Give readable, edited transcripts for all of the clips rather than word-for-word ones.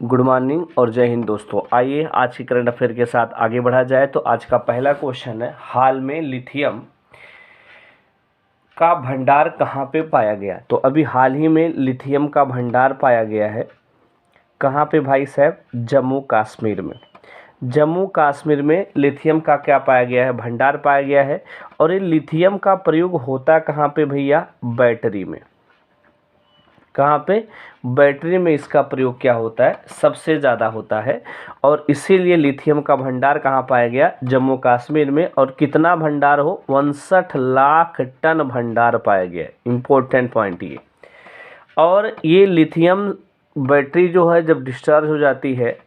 Good morning और जय हिंद दोस्तों। आइए आज की करंट अफेयर के साथ आगे बढ़ा जाए। तो आज का पहला क्वेश्चन है, हाल में लिथियम का भंडार कहाँ पे पाया गया। तो अभी हाल ही में लिथियम का भंडार पाया गया है कहाँ पे भाई साहब? जम्मू कश्मीर में। जम्मू कश्मीर में लिथियम का क्या पाया गया है? भंडार पाया गया है। और ये लिथियम का प्रयोग होता कहाँ पे भैया? बैटरी में। कहाँ पे? बैटरी में इसका प्रयोग क्या होता है? सबसे ज़्यादा होता है। और इसीलिए लिथियम का भंडार कहाँ पाया गया? जम्मू कश्मीर में। और कितना भंडार हो? 62 लाख टन भंडार पाया गया। इम्पोर्टेंट पॉइंट ये। और ये लिथियम बैटरी जो है जब डिस्चार्ज हो जाती है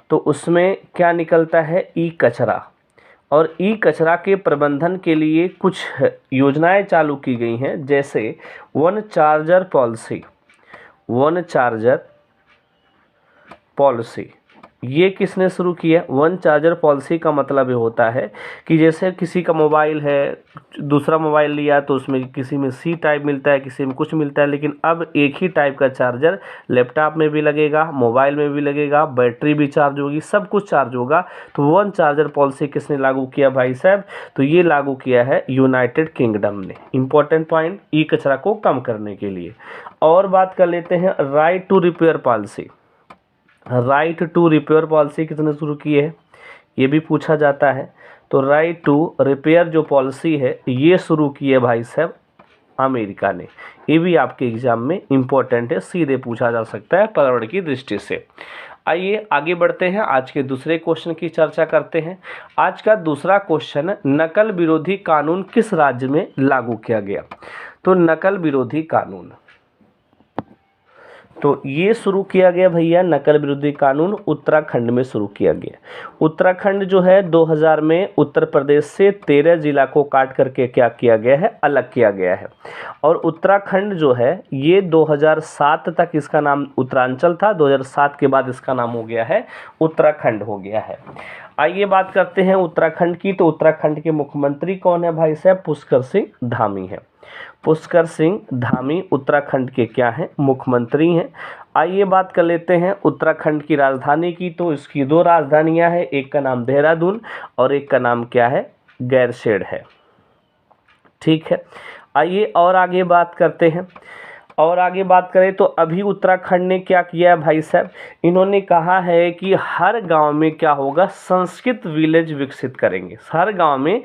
तो उसमें क्या निकलता है? ई कचरा। और ई कचरा के प्रबंधन के लिए कुछ योजनाएं चालू की गई हैं, जैसे वन चार्जर पॉलिसी। ये किसने शुरू किया? वन चार्जर पॉलिसी का मतलब ये होता है कि जैसे किसी का मोबाइल है, दूसरा मोबाइल लिया तो उसमें किसी में सी टाइप मिलता है, किसी में कुछ मिलता है, लेकिन अब एक ही टाइप का चार्जर लैपटॉप में भी लगेगा, मोबाइल में भी लगेगा, बैटरी भी चार्ज होगी, सब कुछ चार्ज होगा। तो वन चार्जर पॉलिसी किसने लागू किया भाई साहब? तो ये लागू किया है यूनाइटेड किंगडम ने। इंपॉर्टेंट पॉइंट, ई कचरा को कम करने के लिए। और बात कर लेते हैं राइट टू रिपेयर पॉलिसी किसने शुरू की है? ये भी पूछा जाता है। तो राइट टू रिपेयर जो पॉलिसी है ये शुरू की है भाई साहब अमेरिका ने। ये भी आपके एग्जाम में इंपॉर्टेंट है, सीधे पूछा जा सकता है पर्यावरण की दृष्टि से। आइए आगे बढ़ते हैं, आज के दूसरे क्वेश्चन की चर्चा करते हैं। आज का दूसरा क्वेश्चन, नकल विरोधी कानून किस राज्य में लागू किया गया? तो नकल विरोधी कानून, तो ये शुरू किया गया भैया, नकल विरोधी कानून उत्तराखंड में शुरू किया गया। उत्तराखंड जो है 2000 में उत्तर प्रदेश से 13 जिला को काट करके क्या किया गया है? अलग किया गया है। और उत्तराखंड जो है ये 2007 तक इसका नाम उत्तरांचल था, 2007 के बाद इसका नाम हो गया है उत्तराखंड हो गया है। आइए बात करते हैं उत्तराखंड की। तो उत्तराखंड के मुख्यमंत्री कौन है भाई साहब? पुष्कर सिंह धामी है। पुष्कर सिंह धामी उत्तराखंड के क्या हैं? मुख्यमंत्री हैं। आइए बात कर लेते हैं उत्तराखंड की राजधानी की। तो इसकी दो राजधानियां हैं, एक का नाम देहरादून और एक का नाम क्या है? गैरसैंण है। ठीक है, आइए और आगे बात करते हैं। और आगे बात करें तो अभी उत्तराखंड ने क्या किया है भाई साहब? इन्होंने कहा है कि हर गांव में क्या होगा? संस्कृत विलेज विकसित करेंगे। हर गांव में,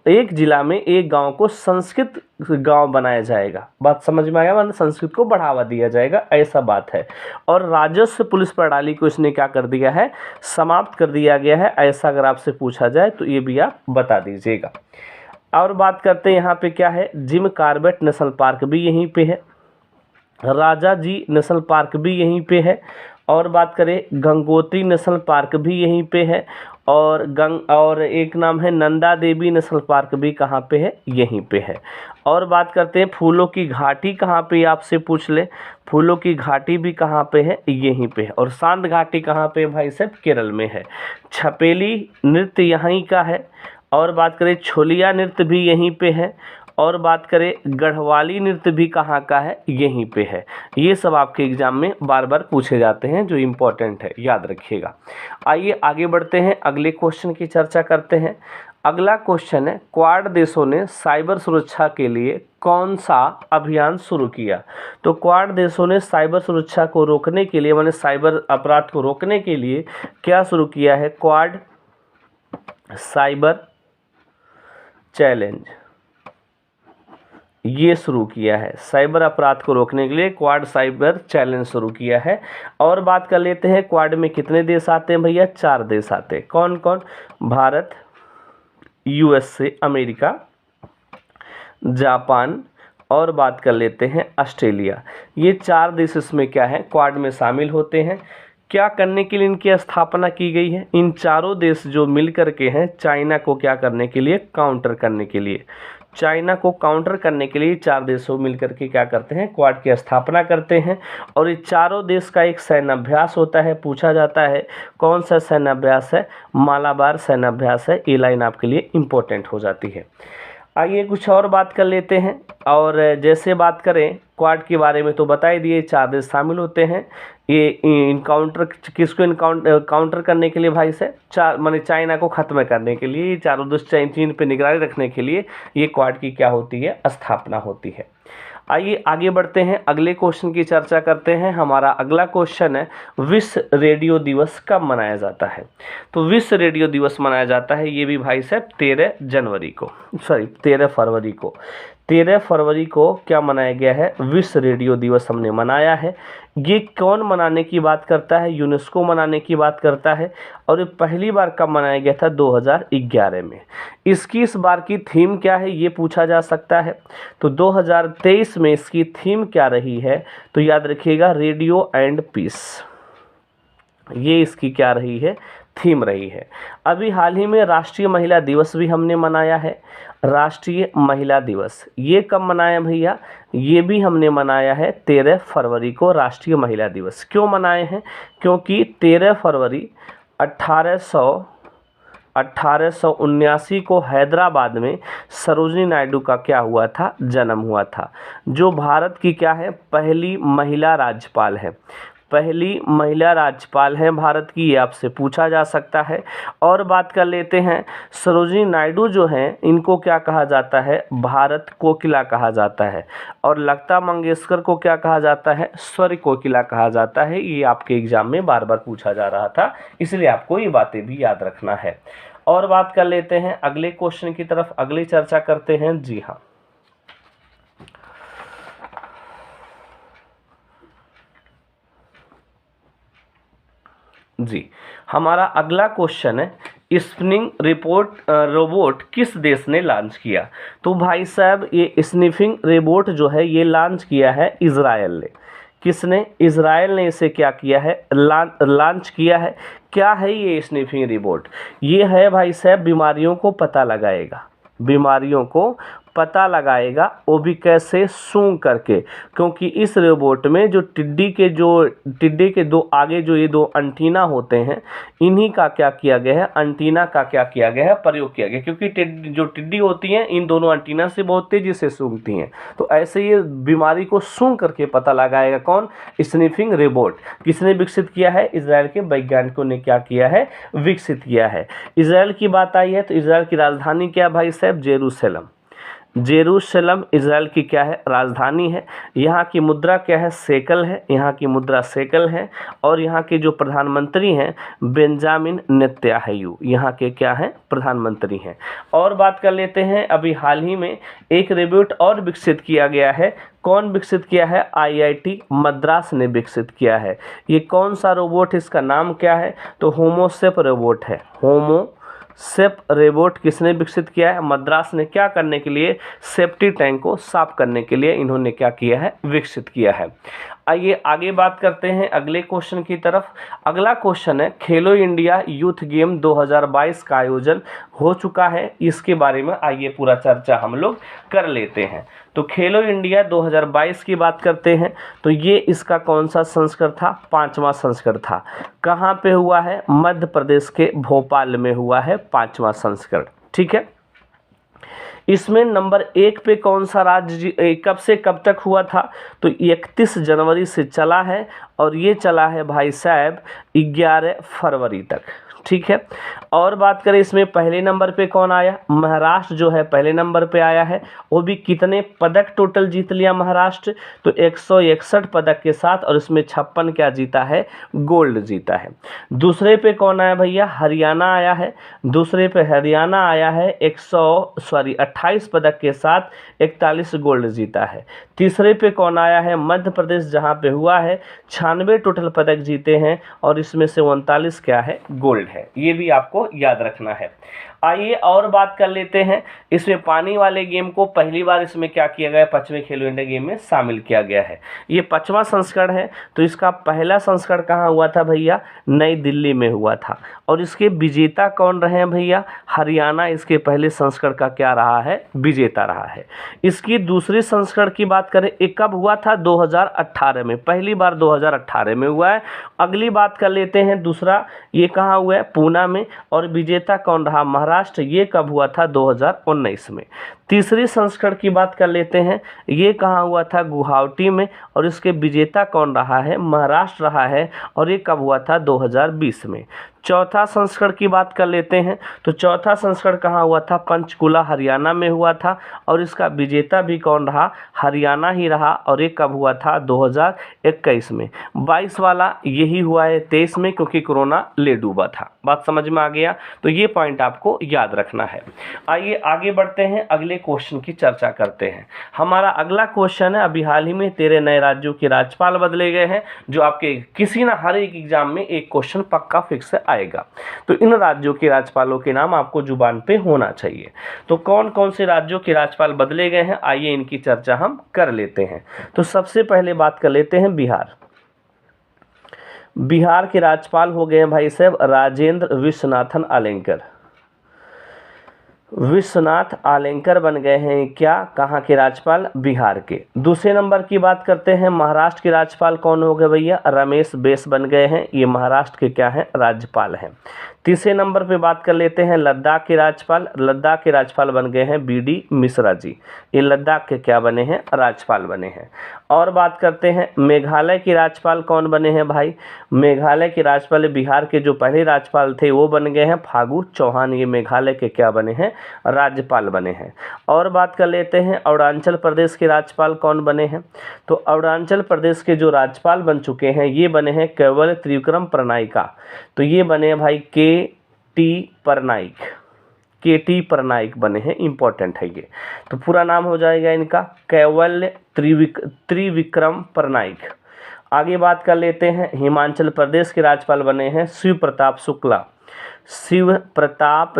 एक जिला में एक गांव को संस्कृत गांव बनाया जाएगा। बात समझ में आया? मतलब संस्कृत को बढ़ावा दिया जाएगा, ऐसा बात है। और राजस्व पुलिस प्रणाली को इसने क्या कर दिया है? समाप्त कर दिया गया है। ऐसा अगर आपसे पूछा जाए तो ये भी आप बता दीजिएगा। और बात करते हैं यहाँ पे क्या है? जिम कॉर्बेट नेशनल पार्क भी यहीं पे है, राजा जी नेशनल पार्क भी यहीं पे है। और बात करें गंगोत्री नेशनल पार्क भी यहीं पे है। और एक नाम है नंदा देवी नेशनल पार्क भी कहाँ पे है? यहीं पे है। और बात करते हैं फूलों की घाटी कहाँ पे? आपसे पूछ ले, फूलों की घाटी भी कहाँ पे है? यहीं पे है। और शांत घाटी कहाँ पे भाई साहब? केरल में है। छपेली नृत्य यहीं का है। और बात करें छोलिया नृत्य भी यहीं पे है। और बात करें गढ़वाली नृत्य भी कहाँ का है? यहीं पे है। ये सब आपके एग्जाम में बार बार पूछे जाते हैं, जो इम्पोर्टेंट है, याद रखिएगा। आइए आगे बढ़ते हैं, अगले क्वेश्चन की चर्चा करते हैं। अगला क्वेश्चन है, क्वाड देशों ने साइबर सुरक्षा के लिए कौन सा अभियान शुरू किया? तो क्वाड देशों ने साइबर सुरक्षा को रोकने के लिए, माने साइबर अपराध को रोकने के लिए क्या शुरू किया है? क्वाड साइबर चैलेंज ये शुरू किया है। साइबर अपराध को रोकने के लिए क्वाड साइबर चैलेंज शुरू किया है। और बात कर लेते हैं क्वाड में कितने देश आते हैं भैया? 4 देश आते हैं। कौन कौन? भारत, यूएसए अमेरिका, जापान और बात कर लेते हैं ऑस्ट्रेलिया। ये 4 देश इसमें क्या है? क्वाड में शामिल होते हैं। क्या करने के लिए इनकी स्थापना की गई है? इन चारों देश जो मिल करके हैं चाइना को क्या करने के लिए? काउंटर करने के लिए। चाइना को काउंटर करने के लिए 4 देशों मिलकर के क्या करते हैं? क्वाड की स्थापना करते हैं। और ये चारों देश का एक सैन्याभ्यास होता है। पूछा जाता है कौन सा सैन्याभ्यास है? मालाबार सैन्याभ्यास है। ये लाइन आपके लिए इम्पोर्टेंट हो जाती है। आइए कुछ और बात कर लेते हैं। और जैसे बात करें क्वाड के बारे में तो बता ही दिए, 4 देश शामिल होते हैं। ये इनकाउंटर किसको काउंटर करने के लिए भाई साहब, माने चाइना को खत्म करने के लिए, चारों देश चीन पे निगरानी रखने के लिए ये क्वाड की क्या होती है, स्थापना होती है। आइए आगे बढ़ते हैं, अगले क्वेश्चन की चर्चा करते हैं। हमारा अगला क्वेश्चन है विश्व रेडियो दिवस कब मनाया जाता है। तो विश्व रेडियो दिवस मनाया जाता है ये भी भाई साहब 13 फरवरी को 13 फरवरी को क्या मनाया गया है, विश्व रेडियो दिवस हमने मनाया है। ये कौन मनाने की बात करता है, यूनेस्को मनाने की बात करता है। और ये पहली बार कब मनाया गया था, 2011 में। इसकी इस बार की थीम क्या है ये पूछा जा सकता है। तो 2023 में इसकी थीम क्या रही है, तो याद रखिएगा रेडियो एंड पीस, ये इसकी क्या रही है, थीम रही है। अभी हाल ही में राष्ट्रीय महिला दिवस भी हमने मनाया है। राष्ट्रीय महिला दिवस ये कब मनाया भैया, ये भी हमने मनाया है 13 फरवरी को राष्ट्रीय महिला दिवस। क्यों मनाए हैं, क्योंकि 13 फरवरी 1879 को हैदराबाद में सरोजिनी नायडू का क्या हुआ था, जन्म हुआ था, जो भारत की क्या है, पहली महिला राज्यपाल है। पहली महिला राज्यपाल है भारत की, ये आपसे पूछा जा सकता है। और बात कर लेते हैं, सरोजिनी नायडू जो हैं इनको क्या कहा जाता है, भारत कोकिला कहा जाता है। और लता मंगेशकर को क्या कहा जाता है, स्वर कोकिला कहा जाता है। ये आपके एग्जाम में बार बार पूछा जा रहा था, इसलिए आपको ये बातें भी याद रखना है। और बात कर लेते हैं अगले क्वेश्चन की तरफ, अगली चर्चा करते हैं। जी हाँ, जी हमारा अगला क्वेश्चन है स्निफिंग रोबोट किस देश ने लॉन्च किया। तो भाई साहब ये स्निफिंग रोबोट जो है ये लॉन्च किया है इजराइल ने। किसने, इजराइल ने इसे क्या किया है, लॉन्च किया है। क्या है ये स्निफिंग रोबोट, ये है भाई साहब बीमारियों को पता लगाएगा, बीमारियों को पता लगाएगा, वो भी कैसे, सूंघ करके। क्योंकि इस रोबोट में जो टिड्डी के दो आगे जो ये दो अंटीना होते हैं, इन्हीं का क्या किया गया है, अंटीना का क्या किया गया है, प्रयोग किया गया। क्योंकि जो टिड्डी होती हैं इन दोनों अंटीना से बहुत तेजी से सूंघती हैं, तो ऐसे ये बीमारी को सूंघ करके पता लगाएगा। कौन, स्निफिंग रोबोट। किसने विकसित किया है, इजराइल के वैज्ञानिकों ने क्या किया है, विकसित किया है। इजराइल की बात आई है तो इजराइल की राजधानी क्या भाई साहब, जेरूसलम। जेरूशलम इजराइल की क्या है, राजधानी है। यहाँ की मुद्रा क्या है, सेकल है, यहाँ की मुद्रा सेकल है। और यहाँ के जो प्रधानमंत्री हैं बेंजामिन नेतन्याहू, यहाँ के क्या हैं, प्रधानमंत्री हैं। और बात कर लेते हैं, अभी हाल ही में एक रोबोट और विकसित किया गया है। कौन विकसित किया है, आईआईटी मद्रास ने विकसित किया है। ये कौन सा रोबोट, इसका नाम क्या है, तो होमोसेप रोबोट है। होमोसेप रोबोट किसने विकसित किया है, मद्रास ने। क्या करने के लिए, सेफ्टी टैंक को साफ करने के लिए इन्होंने क्या किया है, विकसित किया है। आइए आगे बात करते हैं अगले क्वेश्चन की तरफ। अगला क्वेश्चन है खेलो इंडिया यूथ गेम 2022 का आयोजन हो चुका है, इसके बारे में आइए पूरा चर्चा हम लोग कर लेते हैं। तो खेलो इंडिया 2022 की बात करते हैं, तो ये इसका कौन सा संस्करण था, 5वां संस्करण था। कहाँ पे हुआ है, मध्य प्रदेश के भोपाल में हुआ है 5वां संस्करण। ठीक है, इसमें नंबर 1 पे कौन सा राज्य कब से कब तक हुआ था, तो 31 जनवरी से चला है और ये चला है भाई साहब 11 फरवरी तक। ठीक है, और बात करें इसमें पहले नंबर पे कौन आया, महाराष्ट्र जो है पहले नंबर पे आया है। वो भी कितने पदक टोटल जीत लिया महाराष्ट्र, तो 161 पदक के साथ, और इसमें 56 क्या जीता है, गोल्ड जीता है। दूसरे पे कौन आया भैया, हरियाणा आया है। दूसरे पे हरियाणा आया है 28 पदक के साथ 41 गोल्ड जीता है। तीसरे पे कौन आया है, मध्य प्रदेश, जहाँ पे हुआ है 96 टोटल पदक जीते हैं और इसमें से 39 क्या है, गोल्ड है। ये भी आपको याद रखना है। आइए और बात कर लेते हैं, इसमें पानी वाले गेम को पहली बार इसमें क्या किया गया, 5वें खेलो इंडिया गेम में शामिल किया गया है। ये 5वां संस्करण है, तो इसका पहला संस्करण कहाँ हुआ था भैया, नई दिल्ली में हुआ था। और इसके विजेता कौन रहे हैं भैया, हरियाणा इसके पहले संस्करण का क्या रहा है, विजेता रहा है। इसकी दूसरी संस्करण की बात करें, एक कब हुआ था, 2018 में, पहली बार 2018 में हुआ है। अगली बात कर लेते हैं दूसरा, ये कहाँ हुआ है, पूना में। और विजेता कौन रहा, महाराष्ट्र महाराष्ट्र, ये कब हुआ था? 2019 में। तीसरी संस्करण की बात कर लेते हैं, ये कहाँ हुआ था? गुवाहाटी में, और इसके विजेता कौन रहा है? महाराष्ट्र रहा है, और ये कब हुआ था? 2020 में। चौथा संस्करण की बात कर लेते हैं, तो चौथा संस्करण कहाँ हुआ था? पंचकुला हरियाणा में हुआ था, और इसका विजेता भी कौन रहा? हरियाणा ही रहा, और ये कब हुआ था? 2021 में। 22 वाला यही हुआ है 23 में, क्योंकि कोरोना ले डूबा था। बात समझ में आ गया? तो ये पॉइंट आपको याद रखना है। आइए आगे बढ़ते हैं, अगले क्वेश्चन की चर्चा करते हैं। हमारा अगला क्वेश्चन है, अभी हाल ही में 13 नए राज्यों के राज्यपाल बदले गए हैं, जो आपके किसी ना हर एक एग्जाम में एक क्वेश्चन पक्का फिक्स आएगा। तो इन राज्यों के राज्यपालों के नाम आपको जुबान पे होना चाहिए। तो कौन कौन से राज्यों के राज्यपाल बदले गए हैं, आइए इनकी चर्चा हम कर लेते हैं। तो सबसे पहले बात कर लेते हैं बिहार। बिहार के राज्यपाल हो गए हैं भाई साहब राजेंद्र विश्वनाथन आलेंकर। विश्वनाथ आलेंकर बन गए हैं क्या? कहाँ के राज्यपाल? बिहार के। दूसरे नंबर की बात करते हैं, महाराष्ट्र के राज्यपाल कौन हो गए भैया? रमेश बैस बन गए हैं, ये महाराष्ट्र के क्या हैं? राज्यपाल हैं। तीसरे नंबर पे बात कर लेते हैं लद्दाख के राज्यपाल। लद्दाख के राज्यपाल बन गए हैं बीडी मिश्रा जी, ये लद्दाख के क्या बने हैं? राज्यपाल बने हैं। और बात करते हैं मेघालय के राज्यपाल कौन बने हैं भाई? मेघालय के राज्यपाल बिहार के जो पहले राज्यपाल थे वो बन गए हैं फागू चौहान, ये मेघालय के क्या बने हैं? राज्यपाल बने हैं। और बात कर लेते हैं अरुणाचल प्रदेश के राज्यपाल कौन बने हैं? तो अरुणाचल प्रदेश के जो राज्यपाल बन चुके हैं ये बने हैं केवल त्रिविक्रम परनाइका, तो ये बने हैं भाई के टी परनाइक बने हैं, इंपॉर्टेंट है ये। तो पूरा नाम हो जाएगा इनका केवल त्रिविक्रम परनाइक। आगे बात कर लेते हैं हिमाचल प्रदेश के राज्यपाल बने हैं शिव प्रताप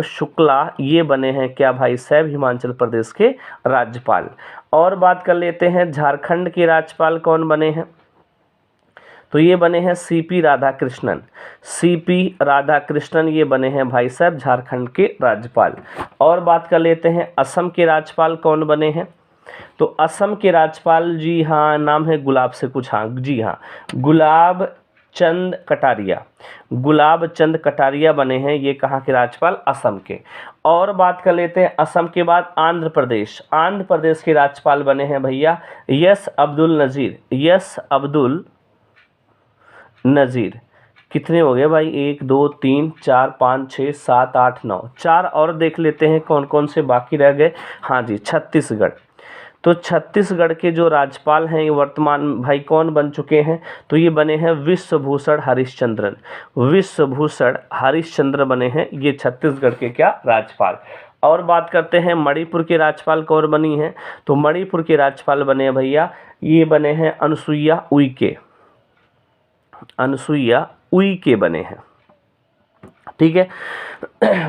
शुक्ला, ये बने हैं क्या भाई साहब? हिमाचल प्रदेश के राज्यपाल। और बात कर लेते हैं झारखंड के राज्यपाल कौन बने हैं? तो ये बने हैं सीपी राधाकृष्णन, ये बने हैं भाई साहब झारखंड के राज्यपाल। और बात कर लेते हैं असम के राज्यपाल कौन बने हैं? तो असम के राज्यपाल, जी हाँ, नाम है गुलाब से कुछ, हाँ जी हाँ, गुलाब चंद कटारिया बने हैं, ये कहाँ के राज्यपाल? असम के। और बात कर लेते हैं असम के बाद आंध्र प्रदेश के राज्यपाल बने हैं भैया यस अब्दुल नज़ीर। कितने हो गए भाई? 1 2 3 4 5 6 7 8 9, 4 और देख लेते हैं कौन कौन से बाकी रह गए। हाँ जी, छत्तीसगढ़। तो छत्तीसगढ़ के जो राज्यपाल हैं ये वर्तमान भाई कौन बन चुके हैं? तो ये बने हैं विश्वभूषण हरिश्चंद्र बने हैं, ये छत्तीसगढ़ के क्या? राज्यपाल। और बात करते हैं मणिपुर के राज्यपाल कौन बनी हैं? तो मणिपुर के राज्यपाल बने हैं भैया, ये बने हैं अनुसुईया उइके बने हैं, ठीक है।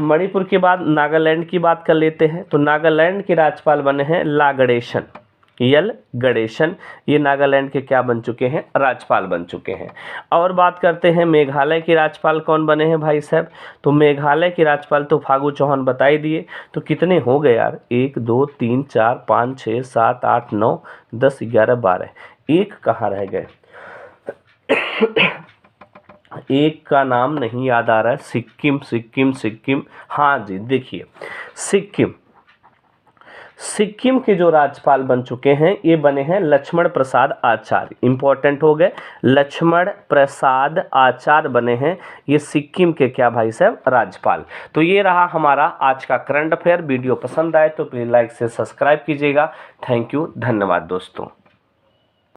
मणिपुर के बाद नागालैंड की बात कर लेते हैं, तो नागालैंड के राज्यपाल बने हैं एल गणेशन, ये नागालैंड के क्या बन चुके हैं? राज्यपाल बन चुके हैं। और बात करते हैं मेघालय के राज्यपाल कौन बने हैं भाई साहब? तो मेघालय के राज्यपाल तो फागू चौहान बता ही दिए, तो कितने हो गए यार? 1 2 3 4 5 6 7 8 9 10 11 12, एक कहाँ रह गए? एक का नाम नहीं याद आ रहा है, सिक्किम। हाँ जी, देखिए सिक्किम के जो राज्यपाल बन चुके हैं ये बने हैं लक्ष्मण प्रसाद आचार्य, इंपॉर्टेंट हो गए, लक्ष्मण प्रसाद आचार्य बने हैं ये सिक्किम के क्या भाई साहब? राज्यपाल। तो ये रहा हमारा आज का करंट अफेयर। वीडियो पसंद आए तो प्लीज़ लाइक से सब्सक्राइब कीजिएगा। थैंक यू, धन्यवाद दोस्तों।